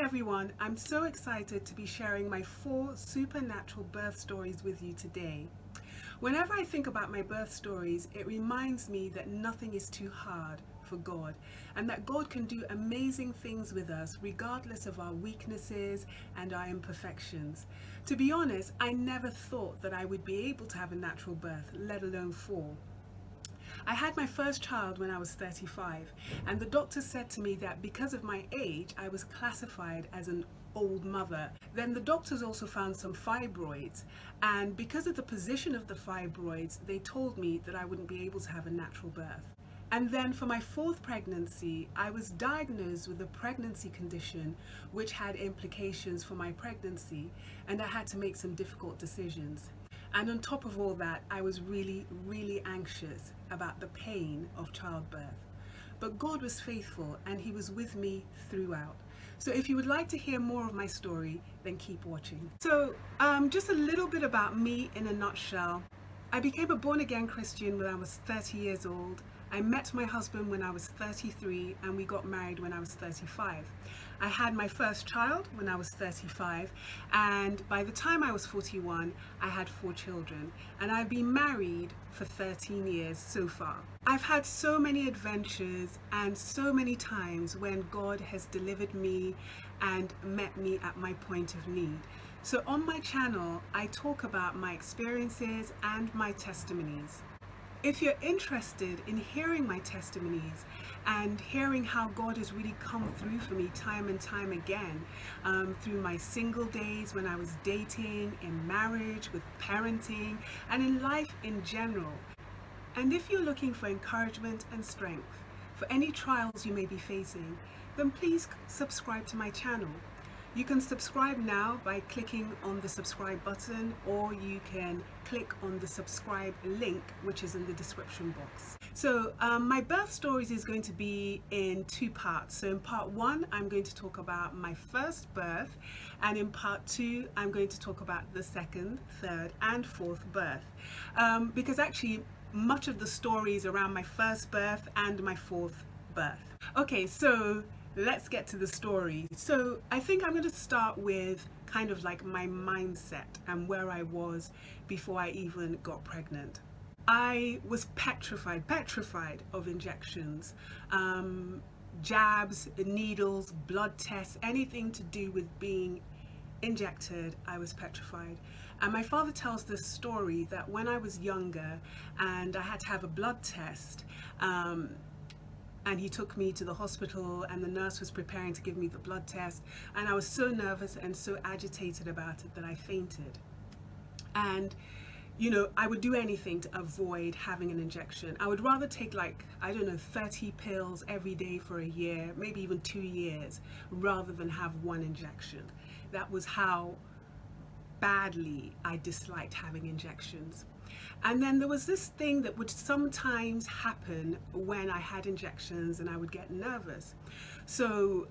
everyone, I'm so excited to be sharing my 4 supernatural birth stories with you today. Whenever I think about my birth stories, it reminds me that nothing is too hard for God and that God can do amazing things with us regardless of our weaknesses and our imperfections. To be honest, I never thought that I would be able to have a natural birth, let alone 4. I had my first child when I was 35, and the doctor said to me that because of my age, I was classified as an old mother. Then the doctors also found some fibroids, and because of the position of the fibroids, they told me that I wouldn't be able to have a natural birth. And then for my 4th pregnancy, I was diagnosed with a pregnancy condition which had implications for my pregnancy, and I had to make some difficult decisions. And on top of all that, I was really anxious about the pain of childbirth. But God was faithful and He was with me throughout. So if you would like to hear more of my story, then keep watching. So just a little bit about me in a nutshell. I became a born-again Christian when I was 30 years old. I met my husband when I was 33 and we got married when I was 35. I had my first child when I was 35, and by the time I was 41, I had 4 children, and I've been married for 13 years so far. I've had so many adventures and so many times when God has delivered me and met me at my point of need. So on my channel, I talk about my experiences and my testimonies. If you're interested in hearing my testimonies and hearing how God has really come through for me time and time again, through my single days, when I was dating, in marriage, with parenting, and in life in general, and if you're looking for encouragement and strength for any trials you may be facing, then please subscribe to my channel. You can subscribe now by clicking on the subscribe button, or you can click on the subscribe link, which is in the description box. So my birth stories is going to be in 2 parts. So in part 1, I'm going to talk about my first birth, and in part 2, I'm going to talk about the 2nd, 3rd, and 4th birth. Because actually, much of the story is around my first birth and my 4th birth. Okay, so let's get to the story. So I think I'm going to start with kind of like my mindset and where I was before I even got pregnant. I was petrified of injections, jabs, needles, blood tests, anything to do with being injected. I was petrified. And my father tells this story that when I was younger and I had to have a blood test, and he took me to the hospital and the nurse was preparing to give me the blood test, and I was so nervous and so agitated about it that I fainted. And you know, I would do anything to avoid having an injection. I would rather take, like, I don't know, 30 pills every day for a year, maybe even 2 years, rather than have 1 injection. That was how badly I disliked having injections. And then there was this thing that would sometimes happen when I had injections and I would get nervous. So,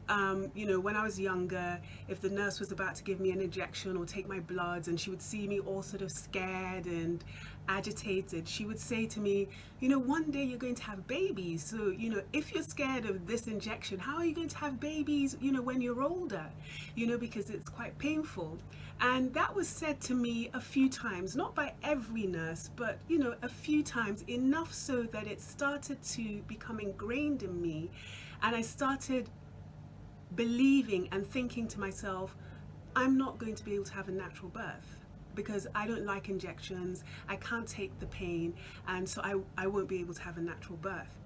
you know, when I was younger, if the nurse was about to give me an injection or take my bloods and she would see me all sort of scared and agitated, she would say to me, you know, one day you're going to have babies. So, you know, if you're scared of this injection, how are you going to have babies, you know, when you're older? You know, because it's quite painful. And that was said to me a few times, not by every nurse, but, you know, a few times, enough so that it started to become ingrained in me. And I started believing and thinking to myself, I'm not going to be able to have a natural birth because I don't like injections, I can't take the pain, and so I won't be able to have a natural birth.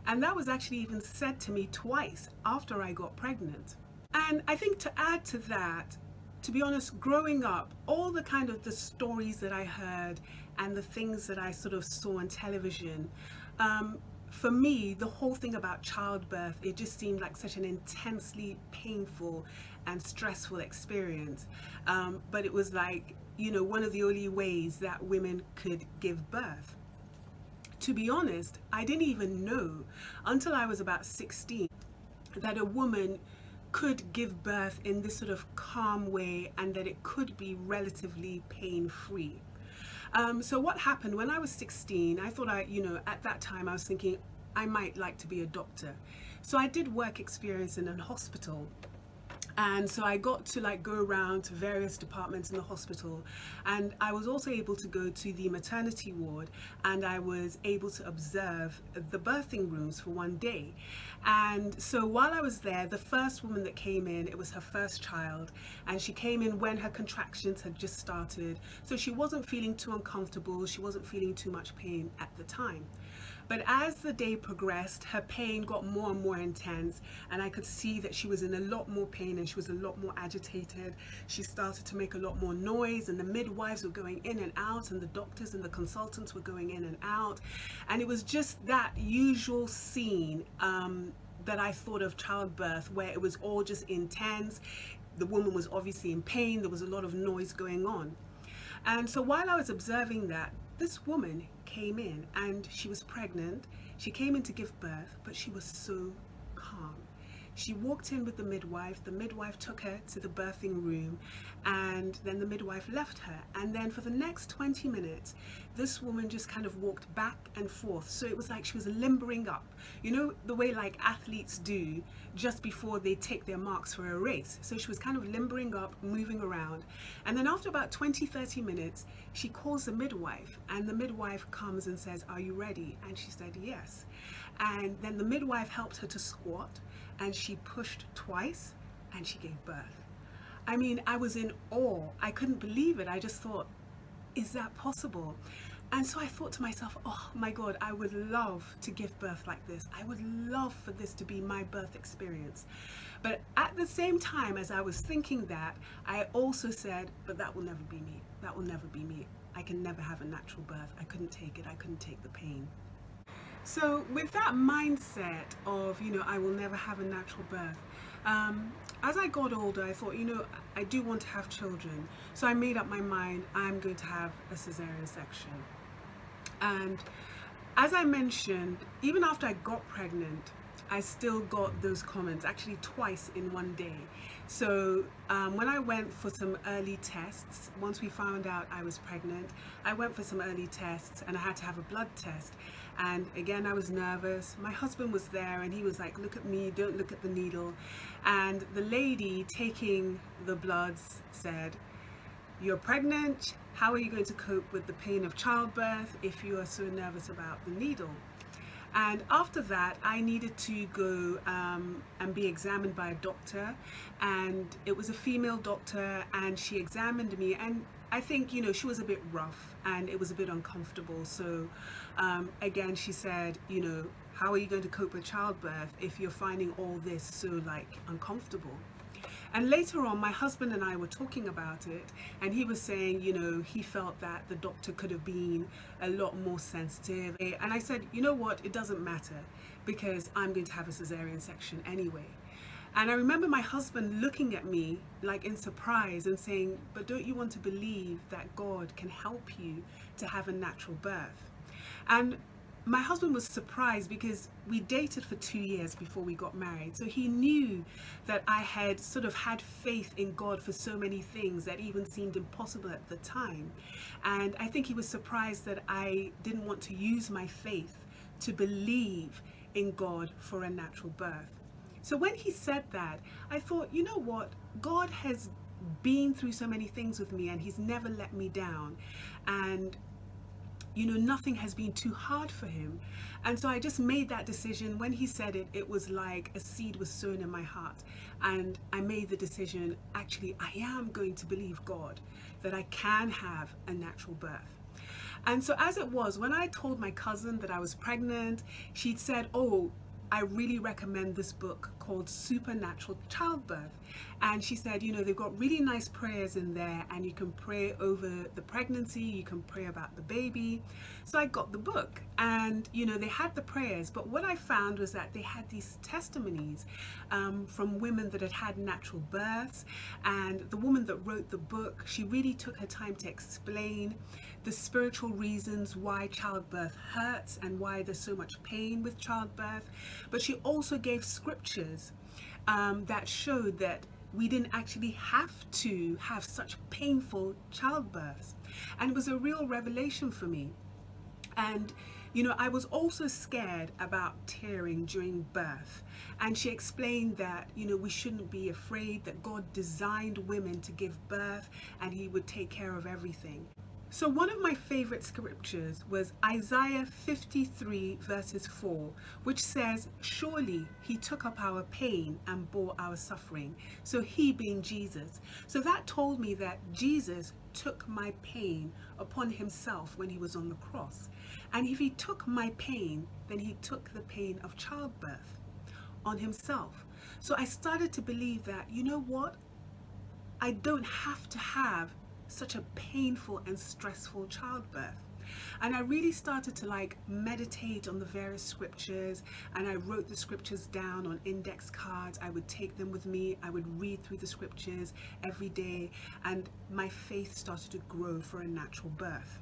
And that was actually even said to me twice after I got pregnant. And I think to add to that, to be honest, growing up, all the kind of the stories that I heard and the things that I sort of saw on television, for me, the whole thing about childbirth, it just seemed like such an intensely painful and stressful experience. But it was like, you know, one of the only ways that women could give birth. To be honest, I didn't even know until I was about 16 that a woman could give birth in this sort of calm way and that it could be relatively pain-free. So what happened when I was 16, I thought at that time I was thinking I might like to be a doctor. So I did work experience in a hospital, And so I got to like go around to various departments in the hospital, and I was also able to go to the maternity ward, and I was able to observe the birthing rooms for one day. And so while I was there, the first woman that came in, it was her first child, and she came in when her contractions had just started. So she wasn't feeling too uncomfortable, she wasn't feeling too much pain at the time. But as the day progressed, her pain got more and more intense, and I could see that she was in a lot more pain and she was a lot more agitated. She started to make a lot more noise, and the midwives were going in and out, and the doctors and the consultants were going in and out. And it was just that usual scene that I thought of childbirth, where it was all just intense. The woman was obviously in pain, there was a lot of noise going on. And so while I was observing that, this woman came in, and she was pregnant. She came in to give birth, but she was so calm. She walked in with the midwife took her to the birthing room, and then the midwife left her. And then for the next 20 minutes, this woman just kind of walked back and forth. So it was like she was limbering up, you know, the way like athletes do just before they take their marks for a race. So she was kind of limbering up, moving around. And then after about 20-30 minutes, she calls the midwife, and the midwife comes and says, "Are you ready?" And she said yes. And then the midwife helped her to squat, and she pushed twice, and she gave birth. I mean, I was in awe. I couldn't believe it. I just thought, is that possible? And so I thought to myself, oh my God, I would love to give birth like this. I would love for this to be my birth experience. But at the same time, as I was thinking that, I also said, but that will never be me. That will never be me. I can never have a natural birth. I couldn't take it. I couldn't take the pain. So with that mindset of, you know, I will never have a natural birth, as I got older, I thought, you know, I do want to have children. So I made up my mind, I'm going to have a cesarean section. And as I mentioned, even after I got pregnant, I still got those comments, actually twice in one day. So when I went for some early tests, once we found out I was pregnant, I went for some early tests, and I had to have a blood test. And again, I was nervous. My husband was there, and he was like, "Look at me, don't look at the needle." And the lady taking the bloods said, "You're pregnant. How are you going to cope with the pain of childbirth if you are so nervous about the needle?" And after that, I needed to go and be examined by a doctor, and it was a female doctor, and she examined me, and I think, you know, she was a bit rough and it was a bit uncomfortable. So again, she said, you know, how are you going to cope with childbirth if you're finding all this so like uncomfortable? And later on, my husband and I were talking about it, and he was saying, you know, he felt that the doctor could have been a lot more sensitive. And I said, you know what, it doesn't matter, because I'm going to have a cesarean section anyway. And I remember my husband looking at me like in surprise and saying, but don't you want to believe that God can help you to have a natural birth? And my husband was surprised because we dated for 2 years before we got married. So he knew that I had sort of had faith in God for so many things that even seemed impossible at the time. And I think he was surprised that I didn't want to use my faith to believe in God for a natural birth. So when he said that, I thought, you know what? God has been through so many things with me, and he's never let me down. And you know, nothing has been too hard for him. And so I just made that decision. When he said it, it was like a seed was sown in my heart. And I made the decision, actually, I am going to believe God that I can have a natural birth. And so as it was, when I told my cousin that I was pregnant, she'd said, oh, I really recommend this book called Supernatural Childbirth. And she said, you know, they've got really nice prayers in there, and you can pray over the pregnancy, you can pray about the baby. So I got the book, and, you know, they had the prayers, but what I found was that they had these testimonies from women that had had natural births. And the woman that wrote the book, she really took her time to explain the spiritual reasons why childbirth hurts and why there's so much pain with childbirth. But she also gave scriptures that showed that we didn't actually have to have such painful childbirths. And it was a real revelation for me. And I was also scared about tearing during birth. And she explained that, we shouldn't be afraid, that God designed women to give birth and He would take care of everything. So one of my favorite scriptures was Isaiah 53 verses 4, which says, "Surely He took up our pain and bore our suffering." So He being Jesus. So that told me that Jesus took my pain upon Himself when He was on the cross. And if He took my pain, then He took the pain of childbirth on Himself. So I started to believe that, what? I don't have to have such a painful and stressful childbirth. And I really started to meditate on the various scriptures, and I wrote the scriptures down on index cards. I would take them with me. I would read through the scriptures every day, and my faith started to grow for a natural birth.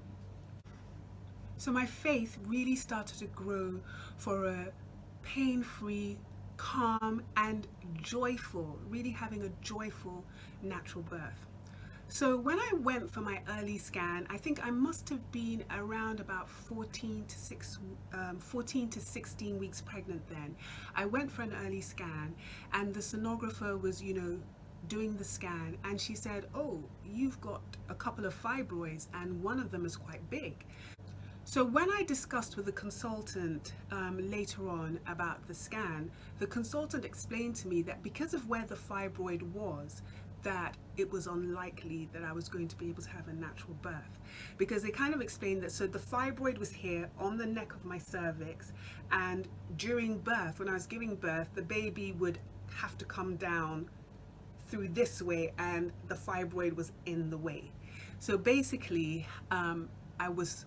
So my faith really started to grow for a pain-free, calm and joyful, really having a joyful natural birth. So when I went for my early scan, I think I must have been around about 14 to 16 weeks pregnant then. I went for an early scan, and the sonographer was, doing the scan, and she said, "Oh, you've got a couple of fibroids and one of them is quite big." So when I discussed with the consultant later on about the scan, the consultant explained to me that because of where the fibroid was, that it was unlikely that I was going to be able to have a natural birth, because they kind of explained that, so the fibroid was here on the neck of my cervix, and during birth, when I was giving birth, the baby would have to come down through this way, and the fibroid was in the way. So basically, I was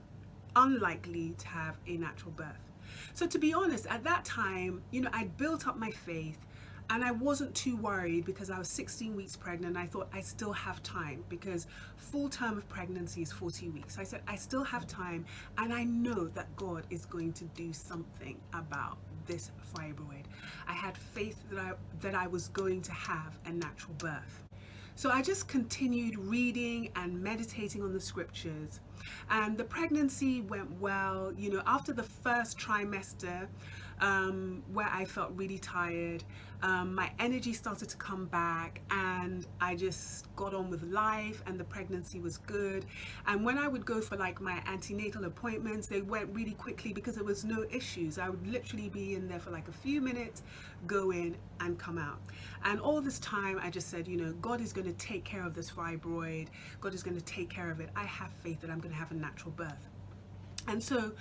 unlikely to have a natural birth. So to be honest, at that time, I'd built up my faith, and I wasn't too worried because I was 16 weeks pregnant. I thought I still have time, because full term of pregnancy is 40 weeks. I said, I still have time, and I know that God is going to do something about this fibroid. I had faith that I was going to have a natural birth. So I just continued reading and meditating on the scriptures, and the pregnancy went well. After the first trimester, where I felt really tired, my energy started to come back, and I just got on with life, and the pregnancy was good. And when I would go for my antenatal appointments, they went really quickly because there was no issues. I would literally be in there for a few minutes, go in and come out. And all this time I just said, God is going to take care of this fibroid. God is going to take care of it. I have faith that I'm going to have a natural birth. And so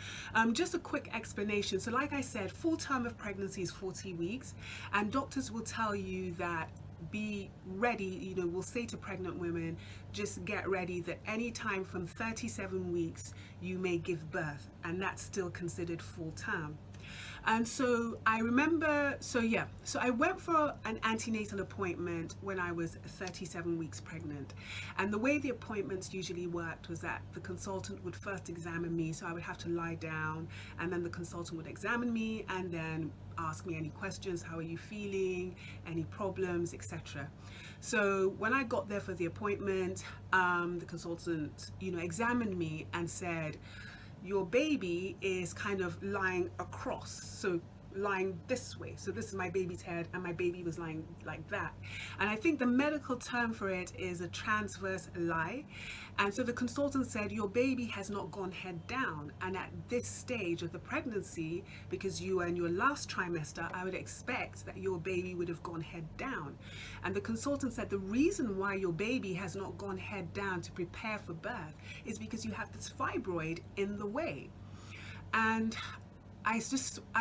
just a quick explanation. So like I said, full term of pregnancy is 40 weeks, and doctors will tell you that be ready, we'll say to pregnant women, just get ready that any time from 37 weeks you may give birth, and that's still considered full term. And so I remember, so I went for an antenatal appointment when I was 37 weeks pregnant. And the way the appointments usually worked was that the consultant would first examine me, so I would have to lie down, and then the consultant would examine me and then ask me any questions. How are you feeling? Any problems, etc. So when I got there for the appointment, the consultant, examined me and said, "Your baby is kind of lying across, so lying this way. So this is my baby's head, and my baby was lying like that." And I think the medical term for it is a transverse lie. And so the consultant said, "Your baby has not gone head down. And at this stage of the pregnancy, because you are in your last trimester, I would expect that your baby would have gone head down." And the consultant said, "The reason why your baby has not gone head down to prepare for birth is because you have this fibroid in the way." And I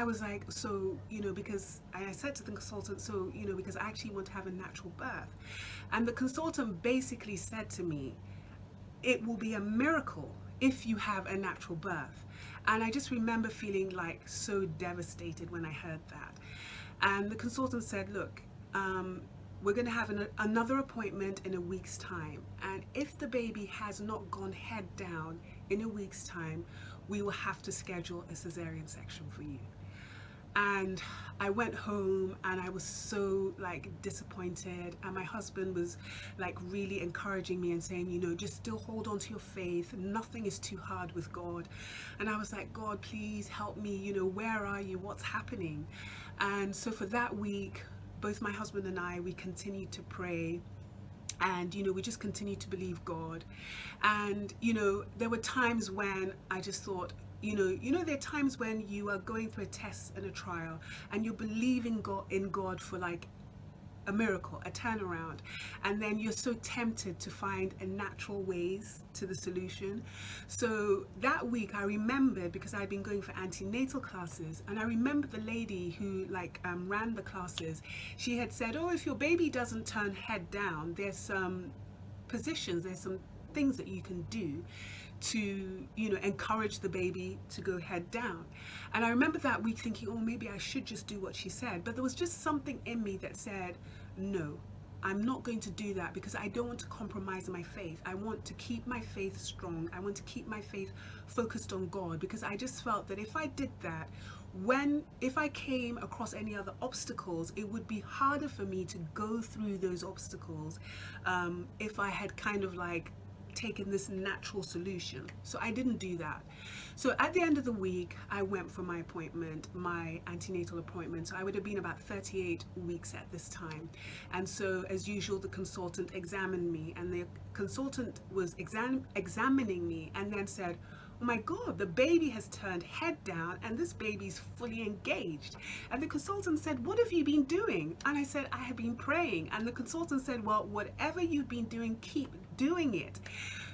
was like, so, because I said to the consultant, so, because I actually want to have a natural birth. And the consultant basically said to me, "It will be a miracle if you have a natural birth." And I just remember feeling so devastated when I heard that. And the consultant said, "Look, we're going to have another appointment in a week's time. And if the baby has not gone head down in a week's time, we will have to schedule a cesarean section for you." And I went home and I was so like disappointed, and my husband was like really encouraging me and saying, you know, just still hold on to your faith, nothing is too hard with God. And I was like, God, please help me, you know, where are you, what's happening? And so for that week, both my husband and I, we continued to pray, and you know, we just continued to believe God. And you know, there were times when I just thought, there are times when you are going through a test and a trial, and you're believing God for like a miracle, a turnaround, and then you're so tempted to find a natural ways to the solution. So that week I remembered, because I'd been going for antenatal classes, and I remember the lady who ran the classes. She had said, oh, if your baby doesn't turn head down, there's some positions, there's some things that you can do to, you know, encourage the baby to go head down. And I remember that week thinking, oh, maybe I should just do what she said. But there was just something in me that said, no, I'm not going to do that, because I don't want to compromise my faith. I want to keep my faith strong. I want to keep my faith focused on God, because I just felt that if I did that, if I came across any other obstacles, it would be harder for me to go through those obstacles if I had kind of like taken this natural solution. So I didn't do that. So at the end of the week, I went for my appointment, my antenatal appointment. So I would have been about 38 weeks at this time. And so as usual, the consultant examined me, and the consultant was examining me and then said, oh my God, the baby has turned head down and this baby's fully engaged. And the consultant said, what have you been doing? And I said, I have been praying. And the consultant said, well, whatever you've been doing, keep doing it.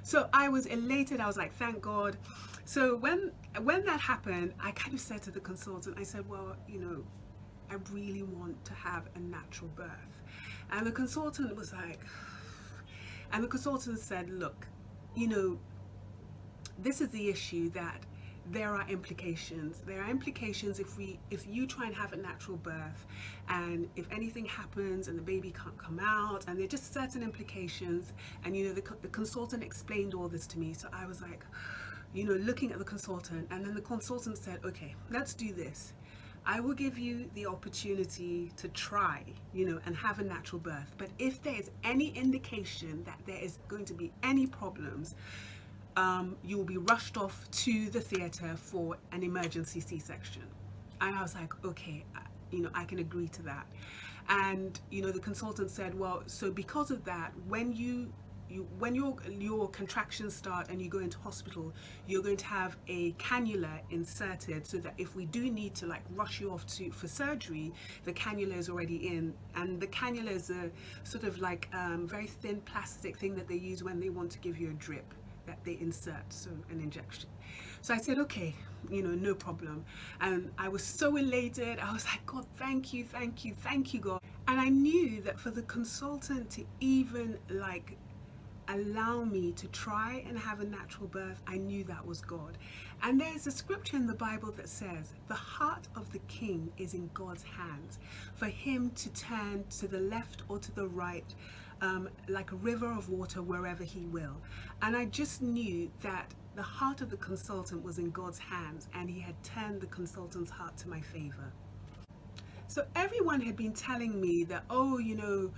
So I was elated. I was like, thank God. So when that happened, I kind of said to the consultant, I said, well, you know, I really want to have a natural birth. And the consultant was like, and the consultant said, look, you know, this is the issue, that there are implications. There are implications if you try and have a natural birth, and if anything happens and the baby can't come out, and there are just certain implications. And you know, the consultant explained all this to me. So I was like, you know, looking at the consultant, and then the consultant said, okay, let's do this. I will give you the opportunity to try, you know, and have a natural birth. But if there is any indication that there is going to be any problems, you will be rushed off to the theatre for an emergency C-section. And I was like, okay, you know, I can agree to that. And you know, the consultant said, well, so because of that, when your contractions start and you go into hospital, you're going to have a cannula inserted, so that if we do need to like rush you off for surgery, the cannula is already in. And the cannula is a sort of like very thin plastic thing that they use when they want to give you a drip that they insert, so an injection. So I said, okay, you know, no problem. And I was so elated. I was like, God, thank you, thank you, thank you, God. And I knew that for the consultant to even like allow me to try and have a natural birth, I knew that was God. And there's a scripture in the Bible that says, the heart of the king is in God's hands, for him to turn to the left or to the right, like a river of water wherever he will. And I just knew that the heart of the consultant was in God's hands, and he had turned the consultant's heart to my favor. So everyone had been telling me that, oh, you know,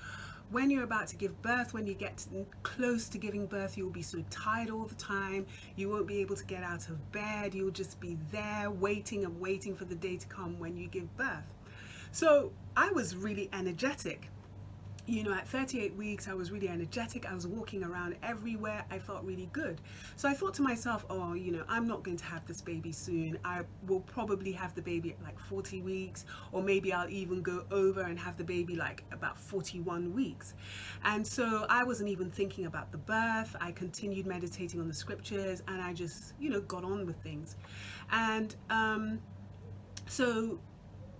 when you're about to give birth, when you get close to giving birth, you'll be so tired all the time. You won't be able to get out of bed. You'll just be there waiting and waiting for the day to come when you give birth. So I was really energetic. You know, at 38 weeks, I was really energetic. I was walking around everywhere. I felt really good. So I thought to myself, oh, you know, I'm not going to have this baby soon. I will probably have the baby at like 40 weeks, or maybe I'll even go over and have the baby like about 41 weeks. And so I wasn't even thinking about the birth. I continued meditating on the scriptures, and I just, you know, got on with things. And so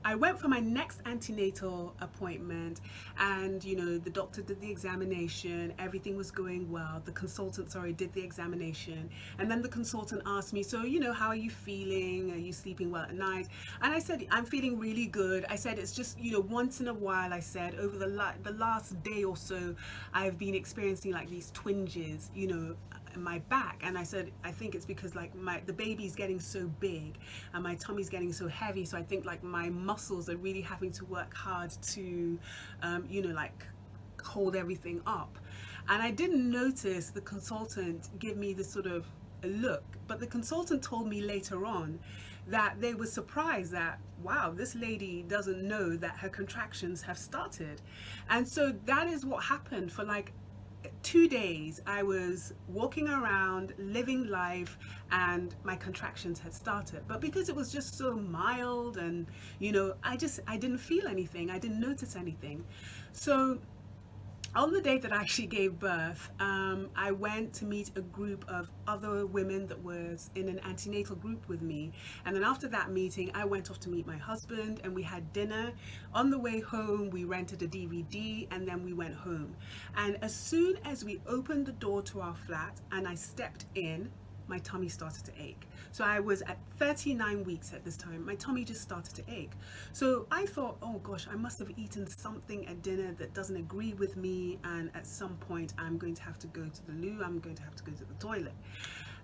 I went for my next antenatal appointment, and you know, the doctor did the examination, everything was going well. The consultant, did the examination, and then the consultant asked me, so you know, how are you feeling? Are you sleeping well at night? And I said, I'm feeling really good. I said, it's just, you know, once in a while, I said, over the last day or so, I've been experiencing like these twinges, you know, my back, and I said I think it's because like the baby's getting so big and my tummy's getting so heavy, so I think like my muscles are really having to work hard to like hold everything up. And I didn't notice the consultant give me this sort of look, but the consultant told me later on that they were surprised that, wow, this lady doesn't know that her contractions have started. And so that is what happened. For like 2 days I was walking around living life and my contractions had started, but because it was just so mild and I didn't feel anything, I didn't notice anything. So on the day that I actually gave birth, I went to meet a group of other women that was in an antenatal group with me. And then after that meeting, I went off to meet my husband and we had dinner. On the way home, we rented a DVD and then we went home. And as soon as we opened the door to our flat and I stepped in, my tummy started to ache. So I was at 39 weeks at this time. My tummy just started to ache. So I thought, oh gosh, I must have eaten something at dinner that doesn't agree with me, and at some point I'm going to have to go to the loo, I'm going to have to go to the toilet.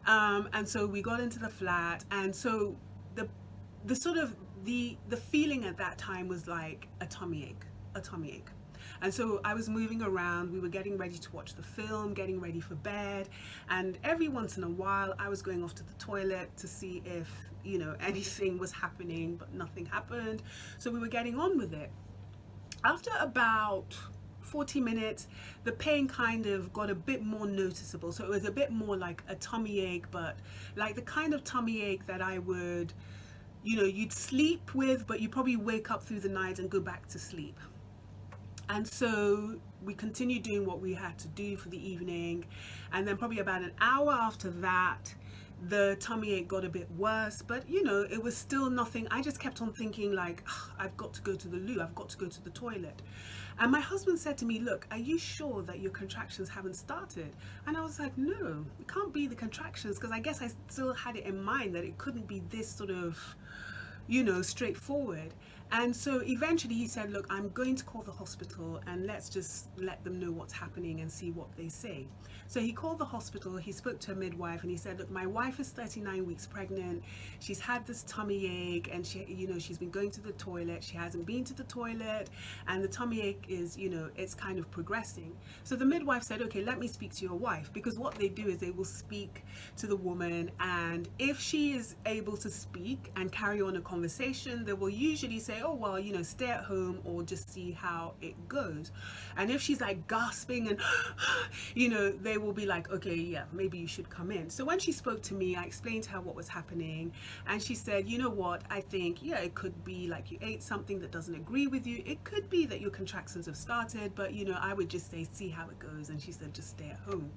And so we got into the flat, and so the sort of the feeling at that time was like a tummy ache. And so I was moving around, we were getting ready to watch the film, getting ready for bed, and every once in a while I was going off to the toilet to see if, anything was happening, but nothing happened. So we were getting on with it. After about 40 minutes, the pain kind of got a bit more noticeable. So it was a bit more like a tummy ache, but like the kind of tummy ache that I would, you'd sleep with, but you probably wake up through the night and go back to sleep. And so we continued doing what we had to do for the evening, and then probably about an hour after that, the tummy ache got a bit worse, but it was still nothing. I just kept on thinking like, I've got to go to the loo, I've got to go to the toilet. And my husband said to me, look, are you sure that your contractions haven't started? And I was like, no, it can't be the contractions, because I guess I still had it in mind that it couldn't be this sort of straightforward. And so eventually he said, look, I'm going to call the hospital and let's just let them know what's happening and see what they say. So he called the hospital, he spoke to a midwife, and he said, look, my wife is 39 weeks pregnant. She's had this tummy ache, and she's been going to the toilet. She hasn't been to the toilet, and the tummy ache is, it's kind of progressing. So the midwife said, okay, let me speak to your wife, because what they do is they will speak to the woman, and if she is able to speak and carry on a conversation, they will usually say, oh, well, stay at home or just see how it goes. And if she's like gasping and, they will be like, okay, yeah, maybe you should come in. So when she spoke to me, I explained to her what was happening, and she said, you know what, I think, yeah, it could be like you ate something that doesn't agree with you. It could be that your contractions have started, but I would just say, see how it goes. And she said, just stay at home.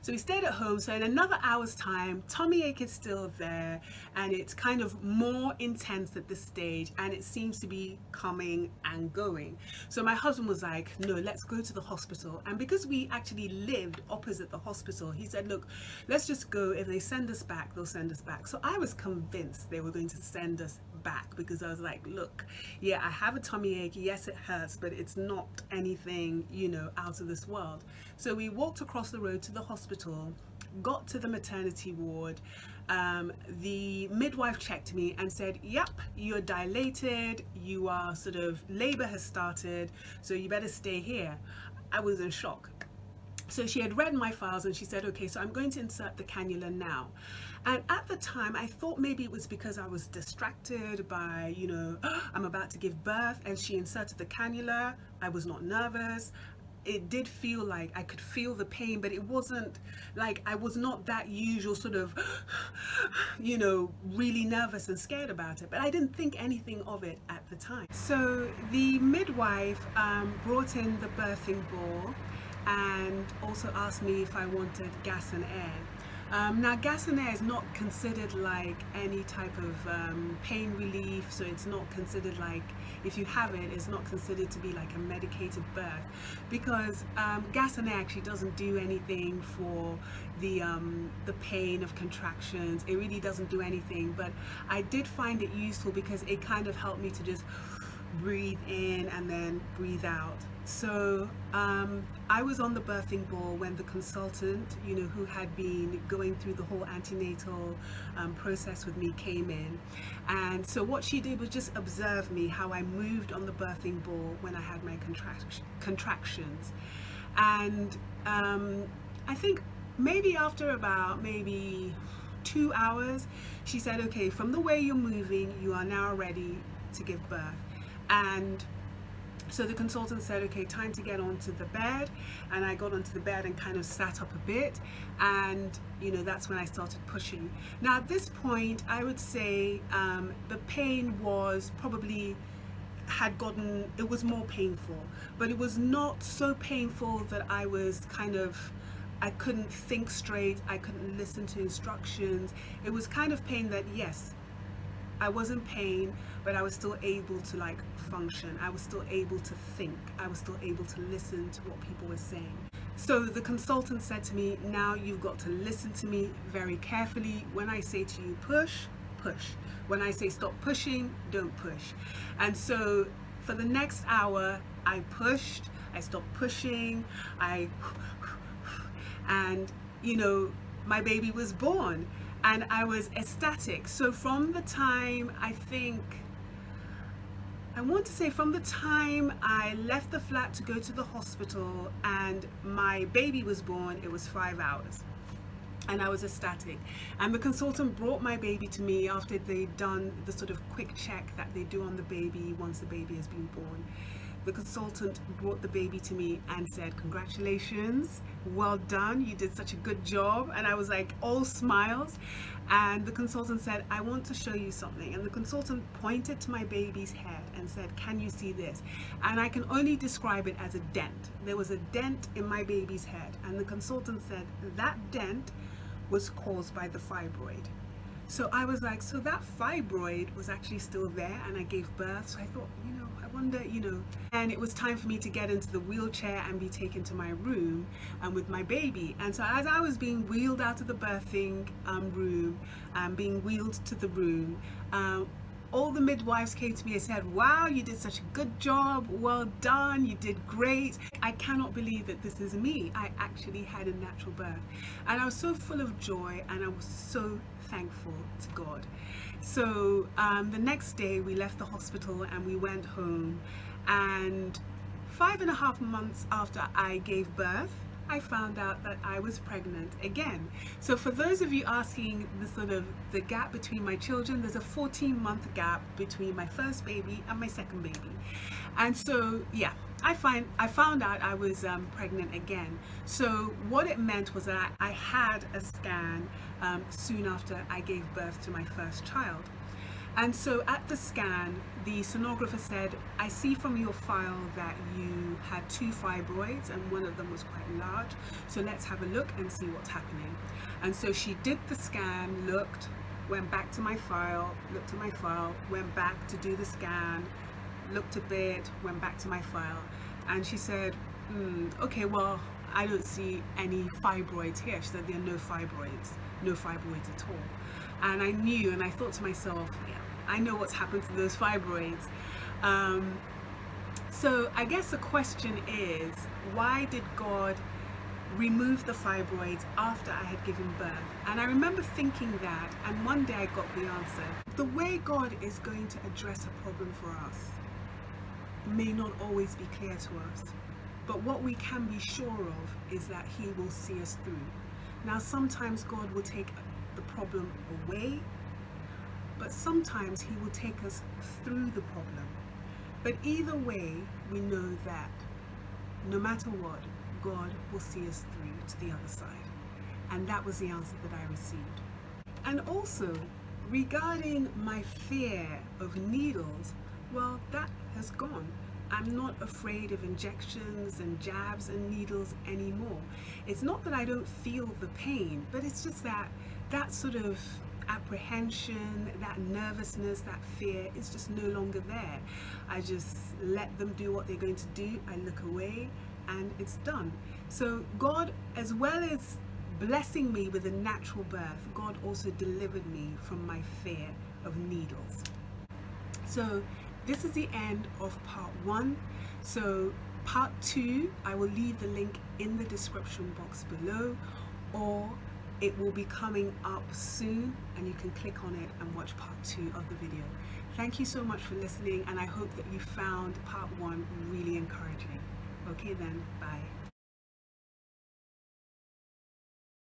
So we stayed at home. So in another hour's time, tummy ache is still there, and it's kind of more intense at this stage, and it seems to be coming and going. So my husband was like, no, let's go to the hospital. And because we actually lived opposite the hospital, he said, look, let's just go. If they send us back, they'll send us back. So I was convinced they were going to send us back, because I was like, look, yeah, I have a tummy ache, yes it hurts, but it's not anything out of this world. So we walked across the road to the hospital, got to the maternity ward. The midwife checked me and said, yep, you're dilated, you are sort of, labor has started, so you better stay here. I was in shock. So she had read my files and she said, okay, so I'm going to insert the cannula now. And at the time, I thought maybe it was because I was distracted by, I'm about to give birth, and she inserted the cannula. I was not nervous. It did feel like I could feel the pain, but it wasn't like, I was not that usual sort of, really nervous and scared about it, but I didn't think anything of it at the time. So the midwife brought in the birthing ball and also asked me if I wanted gas and air. Now, gas and air is not considered like any type of pain relief, so it's not considered like, if you have it, it's not considered to be like a medicated birth, because gas and air actually doesn't do anything for the pain of contractions. It really doesn't do anything, but I did find it useful because it kind of helped me to just breathe in and then breathe out. So I was on the birthing ball when the consultant, who had been going through the whole antenatal process with me, came in. And so what she did was just observe me, how I moved on the birthing ball when I had my contractions. And I think maybe after about 2 hours, she said, okay, from the way you're moving, you are now ready to give birth. And so the consultant said, okay, time to get onto the bed. And I got onto the bed and kind of sat up a bit. And, that's when I started pushing. Now, at this point, I would say the pain was probably it was more painful. But it was not so painful that I couldn't think straight. I couldn't listen to instructions. It was kind of pain that, yes, I was in pain, but I was still able to function. I was still able to think. I was still able to listen to what people were saying. So the consultant said to me, now you've got to listen to me very carefully. When I say to you, push, push. When I say stop pushing, don't push. And so for the next hour, I pushed, I stopped pushing, and my baby was born. And I was ecstatic. So from the time, from the time I left the flat to go to the hospital and my baby was born, it was 5 hours. And I was ecstatic. And the consultant brought my baby to me after they'd done the sort of quick check that they do on the baby once the baby has been born. The consultant brought the baby to me and said, congratulations, well done, you did such a good job. And I was like all smiles. And the consultant said, I want to show you something. And the consultant pointed to my baby's head and said, can you see this? And I can only describe it as a dent. There was a dent in my baby's head. And the consultant said that dent was caused by the fibroid. So I was like, so that fibroid was actually still there, and I gave birth. So I thought, I wonder, and it was time for me to get into the wheelchair and be taken to my room with my baby. And so as I was being wheeled out of the birthing room, being wheeled to the room, all the midwives came to me and said, wow, you did such a good job, well done, you did great. I cannot believe that this is me. I actually had a natural birth. And I was so full of joy, and I was so thankful to God. So the next day we left the hospital and we went home, and 5.5 months after I gave birth, I found out that I was pregnant again. So for those of you asking the gap between my children, there's a 14-month gap between my first baby and my second baby. And so, yeah, I found out I was pregnant again. So what it meant was that I had a scan soon after I gave birth to my first child. And so at the scan, the sonographer said, I see from your file that you had 2 fibroids and one of them was quite large. So let's have a look and see what's happening. And so she did the scan, looked, went back to my file, looked at my file, went back to do the scan, looked a bit, went back to my file. And she said, okay, well, I don't see any fibroids here. She said, there are no fibroids at all. And I knew, and I thought to myself, yeah, I know what's happened to those fibroids. So I guess the question is, why did God remove the fibroids after I had given birth? And I remember thinking that, and one day I got the answer. The way God is going to address a problem for us may not always be clear to us, but what we can be sure of is that He will see us through. Now, sometimes God will take the problem away, but sometimes He will take us through the problem. But either way, we know that no matter what, God will see us through to the other side. And that was the answer that I received. And also, regarding my fear of needles, well, that has gone. I'm not afraid of injections and jabs and needles anymore. It's not that I don't feel the pain, but it's just that sort of apprehension, that nervousness, that fear is just no longer there. I just let them do what they're going to do. I look away and it's done. So God, as well as blessing me with a natural birth, God also delivered me from my fear of needles. So this is the end of part 1. So Part 2, I will leave the link in the description box below, or it will be coming up soon and you can click on it and watch part 2 of the video. Thank you so much for listening, and I hope that you found part 1 really encouraging. Okay then, bye.